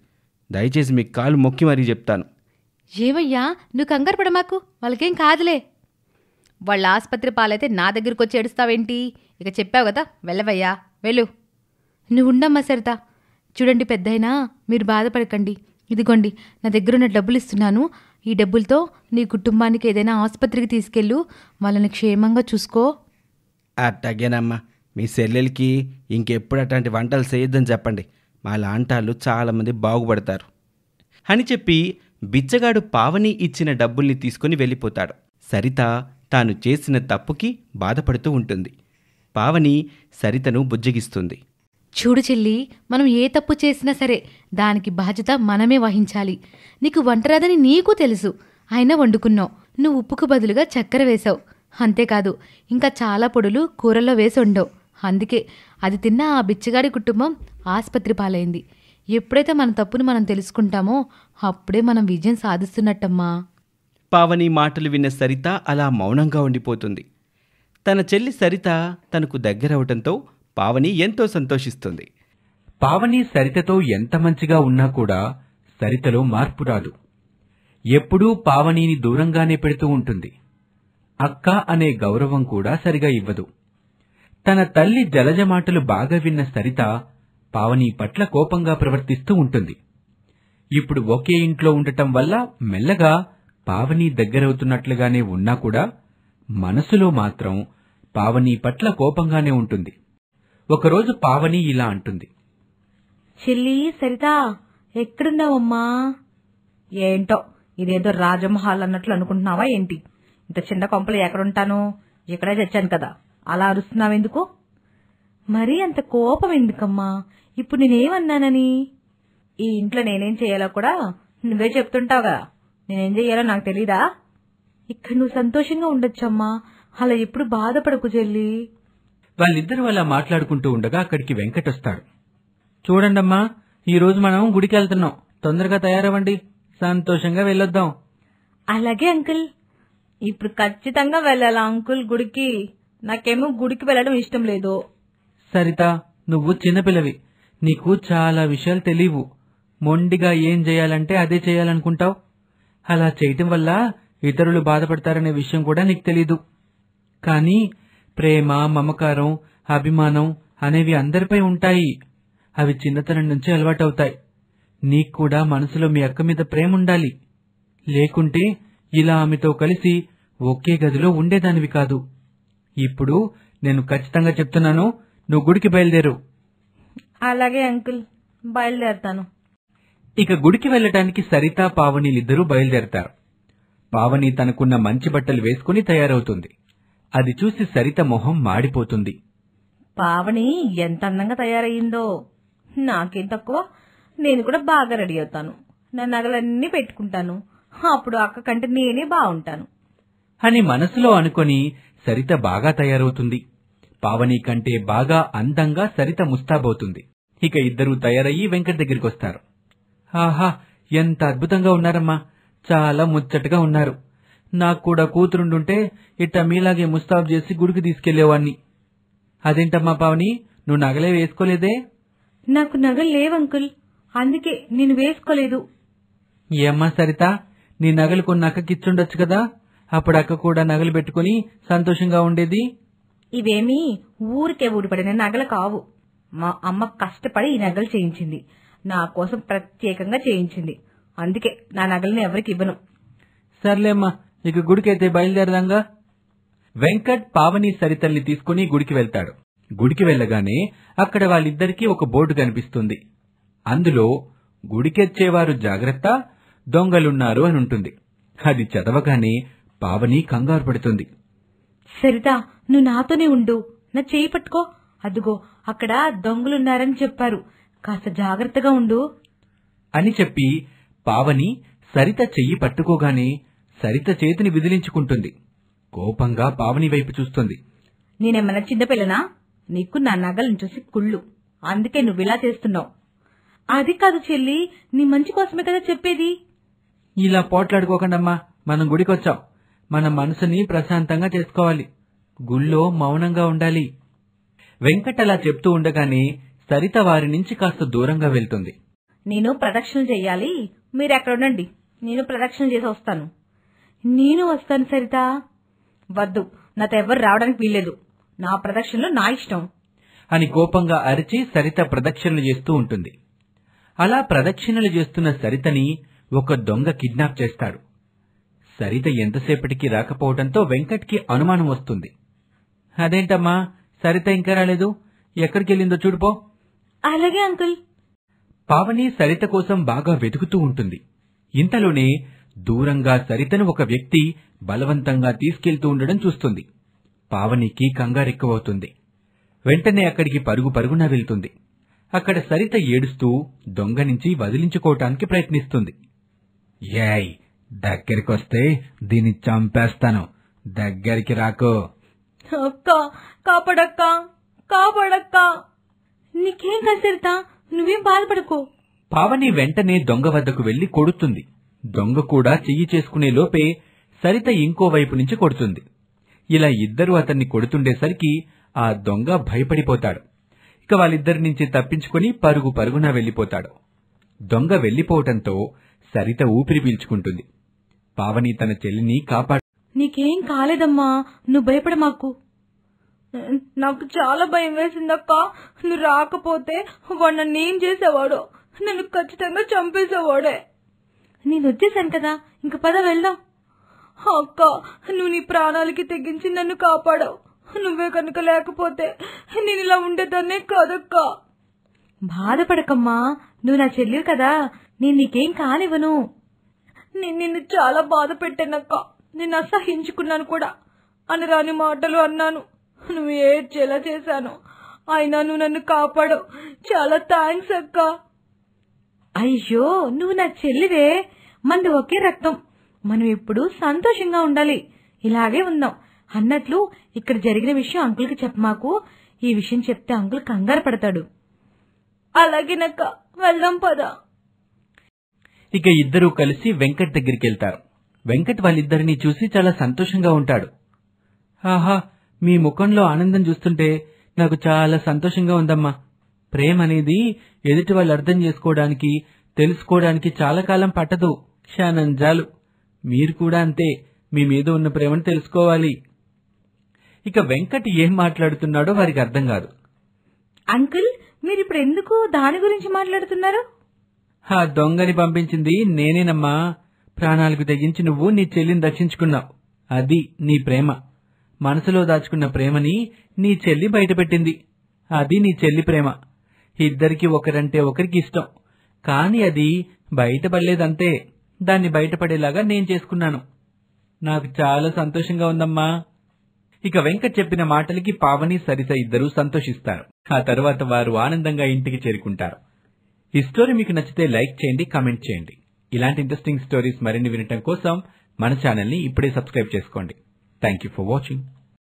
దయచేసి మీకు కాలు మొక్కి మరీ చెప్తాను. ఏమయ్యా, నువ్వు కంగారు పడమాకు, వాళ్ళకేం కాదులే. వాళ్ళ ఆసుపత్రి పాలైతే నా దగ్గరికి వచ్చి ఏడుస్తావేంటి? ఇక చెప్పావు కదా, వెళ్ళవయ్యా, వెళ్ళు. నువ్వు ఉండమ్మా సరిత. చూడండి పెద్దయినా, మీరు బాధపడకండి. ఇదిగోండి, నా దగ్గరున్న డబ్బులు ఇస్తున్నాను. ఈ డబ్బులతో నీ కుటుంబానికి ఏదైనా ఆసుపత్రికి తీసుకెళ్ళు, వాళ్ళని క్షేమంగా చూసుకో. అట్టగేనమ్మా, మీ చెల్లెలకి ఇంకెప్పుడు అట్లాంటి వంటలు చేయొద్దని చెప్పండి. మా లాంటాళ్ళు చాలామంది బాగుపడతారు అని చెప్పి బిచ్చగాడు పావని ఇచ్చిన డబ్బుల్ని తీసుకుని వెళ్ళిపోతాడు. సరిత తాను చేసిన తప్పుకి బాధపడుతూ ఉంటుంది. పావని సరితను బుజ్జగిస్తుంది. చూడు చెల్లి, మనం ఏ తప్పు చేసినా సరే దానికి బాధ్యత మనమే వహించాలి. నీకు వంట రాదని నీకు తెలుసు, అయినా వండుకున్నావు. నువ్వు ఉప్పుకు బదులుగా చక్కెర వేశావు, అంతేకాదు ఇంకా చాలా పొడులు కూరల్లో వేసి వండావు. అందుకే అది తిన్న ఆ బిచ్చగాడి కుటుంబం ఆసుపత్రి పాలైంది. ఎప్పుడైతే మన తప్పును మనం తెలుసుకుంటామో అప్పుడే మనం విజయం సాధిస్తున్నట్టమ్మా. పావని మాటలు విన్న సరిత అలా మౌనంగా ఉండిపోతుంది. తన చెల్లి సరిత తనకు దగ్గరవటంతో పావని ఎంతో సంతోషిస్తుంది. పావని సరితతో ఎంత మంచిగా ఉన్నా కూడా సరితలో మార్పు రాదు. ఎప్పుడూ పావనిని దూరంగానే పెడుతూ ఉంటుంది. అక్క అనే గౌరవం కూడా సరిగా ఇవ్వదు. తన తల్లి జలజ మాటలు బాగా విన్న సరిత పావని పట్ల కోపంగా ప్రవర్తిస్తూ ఉంటుంది. ఇప్పుడు ఒకే ఇంట్లో ఉండటం వల్ల మెల్లగా పావని దగ్గరవుతున్నట్లుగానే ఉన్నా కూడా మనసులో మాత్రం పావని పట్ల కోపంగానే ఉంటుంది. ఒకరోజు పావని ఇలా అంటుంది. చెల్లి సరిత, ఎక్కడున్నావమ్మా? ఏంటో ఇదేదో రాజమహల్ అన్నట్లు అనుకుంటున్నావా ఏంటి? ఇంత చిన్న కొంపలు ఎక్కడుంటాను? ఇక్కడే చచ్చాను కదా, అలా అరుస్తున్నావెందుకు? మరీ అంత కోపం ఎందుకమ్మా? ఇప్పుడు నేనేమన్నానని? ఈ ఇంట్లో నేనేం చేయాలో కూడా నువ్వే చెప్తుంటావుగా. నేనేం చెయ్యాలో నాకు తెలీదా? ఇక్కడ నువ్వు సంతోషంగా ఉండొచ్చమ్మా, అలా ఎప్పుడు బాధపడకు చెల్లి. వాళ్ళిద్దరూ అలా మాట్లాడుకుంటూ ఉండగా అక్కడికి వెంకటొస్తాడు. చూడండమ్మా, ఈరోజు మనం గుడికి వెళ్తున్నాం. తొందరగా తయారవ్వండి, సంతోషంగా వెళ్ళొద్దాం. అలాగే అంకుల్, ఇప్పుడు ఖచ్చితంగా వెళ్ళాలా అంకుల్ గుడికి? నాకేమో గుడికి వెళ్ళడం ఇష్టం లేదు. సరిత, నువ్వు చిన్నపిల్లవి, నీకు చాలా విషయాలు తెలియవు. మొండిగా ఏం చేయాలంటే అదే చేయాలనుకుంటావు. అలా చేయటం వల్ల ఇతరులు బాధపడతారనే విషయం కూడా నీకు తెలీదు. కానీ ప్రేమ, మమకారం, అభిమానం అనేవి అందరిపై ఉంటాయి. అవి చిన్నతనం నుంచి అలవాటవుతాయి. నీకు కూడా మనసులో మీ అక్క మీద ప్రేమ ఉండాలి. లేకుంటే ఇలా ఆమెతో కలిసి ఒకే గదిలో ఉండేదానివి కాదు. ఇప్పుడు నేను ఖచ్చితంగా చెప్తున్నాను, నువ్వు గుడికి బయలుదేరు. అలాగే అంకుల్, బయలుదేరతాను. ఇక గుడికి వెళ్లటానికి సరిత, పావనిలిద్దరూ బయలుదేరతారు. పావని తనకున్న మంచి బట్టలు వేసుకుని తయారవుతుంది. అది చూసి సరిత మొహం మాడిపోతుంది. పావని ఎంత అందంగా తయారయ్యిందో. నాకేం తక్కువ, నేను కూడా బాగా రెడీ అవుతాను. నా నగలన్నీ పెట్టుకుంటాను. అప్పుడు అక్క కంటే నేనే బాగుంటాను అని మనసులో అనుకొని సరిత బాగా తయారవుతుంది. పావని కంటే బాగా అందంగా సరిత ముస్తాబవుతుంది. ఇక ఇద్దరూ తయారయ్యి వెంకట్ దగ్గరికొస్తారు. ఆహా, ఎంత అద్భుతంగా ఉన్నారమ్మా, చాలా ముచ్చటగా ఉన్నారు. నాకు కూడా కూతురుండుంటే ఇట్ట మీలాగే ముస్తాబు చేసి గుడికి తీసుకెళ్లేవాణ్ణి. అదేంటమ్మా పావని, నువ్వు నగలే వేసుకోలేదే? నాకు నగలు లేవంకుల్, అందుకే నేను వేసుకోలేదు. ఏమ్మా సరిత, నీ నగలు కొన్ని అక్కకిచ్చుండొచ్చు కదా, అప్పుడు అక్క కూడా నగలు పెట్టుకుని సంతోషంగా ఉండేది. ఇవేమీ ఊరికే ఊడిపడిన నగలు కావు. మా అమ్మ కష్టపడి ఈ నగలు చేయించింది, నా కోసం ప్రత్యేకంగా చేయించింది. అందుకే నా నగలను ఎవరికి ఇవ్వను. సర్లేమ్మా, ఇక గుడికైతే బయలుదేరదాంగా. వెంకట్ పావని సరితల్ని తీసుకుని గుడికి వెళ్తాడు. గుడికి వెళ్లగానే అక్కడ వాళ్ళిద్దరికీ ఒక బోర్డు కనిపిస్తుంది. అందులో గుడికెచ్చేవారు జాగ్రత్త, దొంగలున్నారు అని ఉంటుంది. అది చదవగానే పావని కంగారు పడుతుంది. సరిత, నువ్వు నాతోనే ఉండు, నా చేయి పట్టుకో. అదుగో అక్కడ దొంగలున్నారని చెప్పారు, కాస్త జాగ్రత్తగా ఉండు అని చెప్పి పావని సరిత చెయ్యి పట్టుకోగానే సరిత చేతిని విదిలించుకుంటుంది. కోపంగా పావని వైపు చూస్తుంది. నేనేమన్నా చిన్నపిల్లనా? నీకు నా నగలను చూసి కుళ్ళు, అందుకే నువ్విలా చేస్తున్నావు. అది కాదు చెల్లి, నీ మంచి కోసమే కదా చెప్పేది. ఇలా పోట్లాడుకోకండమ్మా, మనం గుడికొచ్చాం. మన మనసుని ప్రశాంతంగా చేసుకోవాలి. గుళ్ళో మౌనంగా ఉండాలి. వెంకట్ అలా చెప్తూ ఉండగానే సరిత వారి నుంచి కాస్త దూరంగా వెళ్తుంది. నేను ప్రదక్షిణలు చెయ్యాలి, మీరెక్కడ ఉండండి, నేను ప్రదక్షిణలు చేసి వస్తాను. నేను వస్తాను సరిత. వద్దు, నాతో ఎవరు రావడానికి వీల్లేదు. నా ప్రదక్షిణలు నా ఇష్టం అని కోపంగా అరిచి సరిత ప్రదక్షిణలు చేస్తూ ఉంటుంది. అలా ప్రదక్షిణలు చేస్తున్న సరితని ఒక దొంగ కిడ్నాప్ చేస్తాడు. సరిత ఎంతసేపటికి రాకపోవడంతో వెంకట్కి అనుమానం వస్తుంది. అదేంటమ్మా, సరిత ఇంకా రాలేదు, ఎక్కడికెళ్ళిందో చూడుపో. అలాగే అంకుల్. పావని సరిత కోసం బాగా వెతుకుతూ ఉంటుంది. ఇంతలోనే దూరంగా సరితను ఒక వ్యక్తి బలవంతంగా తీసుకెళ్తూ ఉండడం చూస్తుంది. పావనికి కంగారెక్కువవుతుంది. వెంటనే అక్కడికి పరుగు పరుగున వెళ్తుంది. అక్కడ సరిత ఏడుస్తూ దొంగ నుంచి వదిలించుకోవటానికి ప్రయత్నిస్తుంది. ఏయ్, దగ్గరికొస్తే దీన్ని చంపేస్తాను, దగ్గరికి రాకో. అక్క, కాపాడక్క, కాపాడక్క. నీకేం కాదు సరిత, నువ్వేం బాధపడకు. పావని వెంటనే దొంగ వద్దకు వెళ్లి కొడుతుంది. దొంగ కూడా చెయ్యి చేసుకునే లోపే సరిత ఇంకోవైపు నుంచి కొడుతుంది. ఇలా ఇద్దరూ అతన్ని కొడుతుండేసరికి ఆ దొంగ భయపడిపోతాడు. ఇక వాళ్ళిద్దరి నుంచి తప్పించుకుని పరుగు పరుగున వెళ్లిపోతాడు. దొంగ వెళ్లిపోవటంతో సరిత ఊపిరి పీల్చుకుంటుంది. పావని తన చెల్లిని కాపాడు. నీకేం కాలేదమ్మా, నువ్వు భయపడ మాకు. నాకు చాలా భయం వేసిందక్క. నువ్వు రాకపోతే వాడు నన్ను ఏం చేసేవాడో, నన్ను ఖచ్చితంగా చంపేసేవాడే. నేను వచ్చేసాను కదా, ఇంక పద వెళ్దాం. అక్క, నువ్వు నీ ప్రాణాలకి తెగించి నన్ను కాపాడావు. నువ్వే కనుక లేకపోతే నేను ఇలా ఉండేదాన్నే కాదక్క. బాధపడకమ్మా, నువ్వు నా చెల్లివి కదా, నేను నీకేం కానివ్వను. నేను నిన్ను చాలా బాధ పెట్టానక్క, నిన్ను అసహించుకున్నాను కూడా. అనరాని మాటలు అన్నాను, నువ్వు ఏడ్చేలా చేశాను. అయినా నువ్వు నన్ను కాపాడావు, చాలా థ్యాంక్స్ అక్క. అయ్యో, నువ్వు నా చెల్లివే, మనది ఒకే రక్తం, మనం ఎప్పుడు సంతోషంగా ఉండాలి, ఇలాగే ఉందాం. అన్నట్లు ఇక్కడ జరిగిన విషయం అంకుల్కి చెప్పమాకు. ఈ విషయం చెప్తే అంకుల్ కంగారు పడతాడు. అలాగేనక్క, వెళ్దాం పద. ఇక ఇద్దరూ కలిసి వెంకట్ దగ్గరికి వెళ్తారు. వెంకట్ వాళ్ళిద్దరినీ చూసి చాలా సంతోషంగా ఉంటాడు. ఆహా, మీ ముఖంలో ఆనందం చూస్తుంటే నాకు చాలా సంతోషంగా ఉందమ్మా. ప్రేమ అనేది ఎదుటి వాళ్ళు అర్థం చేసుకోవడానికి, తెలుసుకోవడానికి చాలా కాలం పట్టదు, క్షణం చాలు. మీరు కూడా అంతే, మీ మీద ఉన్న ప్రేమను తెలుసుకోవాలి. ఇక వెంకట్ ఏం మాట్లాడుతున్నాడో వారికి అర్థం కాదు. అంకుల్, మీరిప్పుడు ఎందుకు దాని గురించి మాట్లాడుతున్నారు? ఆ దొంగని పంపించింది నేనేనమ్మా. ప్రాణాలకు తెగించి నువ్వు నీ చెల్లిని రక్షించుకున్నావు. అది నీ ప్రేమ. మనసులో దాచుకున్న ప్రేమని నీ చెల్లి బయటపెట్టింది. అది నీ చెల్లి ప్రేమ. ఇద్దరికి ఒకరంటే ఒకరికి ఇష్టం. కాని అది బయటపడలేదంతే. దాన్ని బయటపడేలాగా నేను చేసుకున్నాను. నాకు చాలా సంతోషంగా ఉందమ్మా. ఇక వెంకట్ చెప్పిన మాటలకి పావని సరిత ఇద్దరూ సంతోషిస్తారు. ఆ తర్వాత వారు ఆనందంగా ఇంటికి చేరుకుంటారు. ఈ స్టోరీ మీకు నచ్చితే లైక్ చేయండి, కామెంట్ చేయండి. ఇలాంటి ఇంట్రెస్టింగ్ స్టోరీస్ మరిన్ని వినటం కోసం మన ఛానల్ ని ఇప్పుడే సబ్స్క్రైబ్ చేసుకోండి. Thank you for watching.